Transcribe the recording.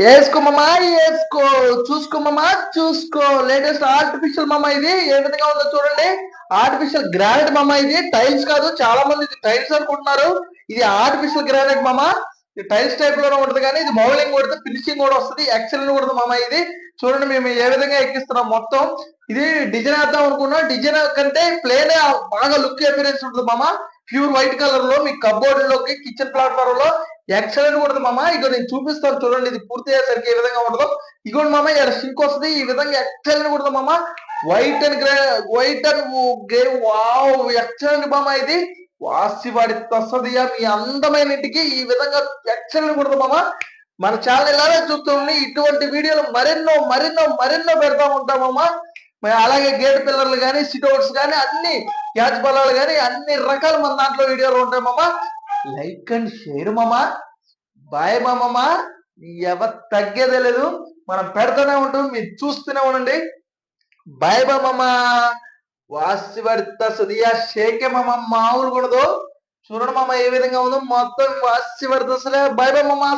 వేసుకోమమ్మా వేసుకో, చూసుకోమమ్మా చూసుకో. Latest artificial మమ్మ ఇది ఏ విధంగా ఉందో చూడండి. ఆర్టిఫిషియల్ గ్రానైట్ మమ్మ, ఇది టైల్స్ కాదు. చాలా మంది ఇది టైల్స్ అనుకుంటున్నారు. ఇది ఆర్టిఫిషియల్ గ్రానైట్ మమ్మ. ఇది టైల్స్ టైప్ లోనే ఉంటుంది, కానీ ఇది మౌలింగ్ కొడితే ఫినిషింగ్ కూడా వస్తుంది, ఎక్సలెంట్ కూడా మమ్మ. ఇది చూడండి, మేము ఏ విధంగా ఎక్కిస్తున్నాం మొత్తం. ఇది డిజైన్ వేద్దాం అనుకున్నాం. డిజైన్ కంటే ప్లేన్ బాగా లుక్ అపిరెన్స్ ఉంటుంది మామ. ప్యూర్ వైట్ కలర్ లో మీ కబోర్డ్ లోకి కిచెన్ ప్లాట్ఫామ్ లో ఎక్సలెంట్ కూడా మామ. ఇక నేను చూపిస్తాను చూడండి, ఇది పూర్తి అయ్యేసరికి ఏ విధంగా ఉండదు. ఇగోండి మామ, ఇక్కడ సింక్ వస్తుంది. ఈ విధంగా ఎక్సలెంట్ కూడా మామ. White and white and grey, wow excellent మామ. ఇది వాసి వాడి వస్తుంది మీ అందమైన ఇంటికి. ఈ విధంగా ఎక్సలెంట్ కూడా మామ. మన ఛానల్ ఇలానే చూస్తుంది. ఇటువంటి వీడియోలు మరెన్నో మరెన్నో మరెన్నో పెడతా ఉంటామమ్మా. అలాగే గేట్ పిల్లర్లు కానీ, సిట్అవుట్స్ కానీ, అన్ని క్యాచ్ బలాలు కానీ అన్ని రకాల మన దాంట్లో వీడియోలు ఉంటాయి మామ. లైక్ అండ్ షేర్ మామ. బాయ్ మామమ్మ. ఎవరు తగ్గేదే లేదు, మనం పెడతానే ఉంటాం, మీరు చూస్తూనే ఉండండి. బాయ్ మామమ్మ. వాసి పడితే సదియా షేకే మామ, మామూలు కూడదు. చూడండి మామ ఏ విధంగా ఉందో, మొత్తం వాసి పడుతుంది. బాయ్ మామమ్మ.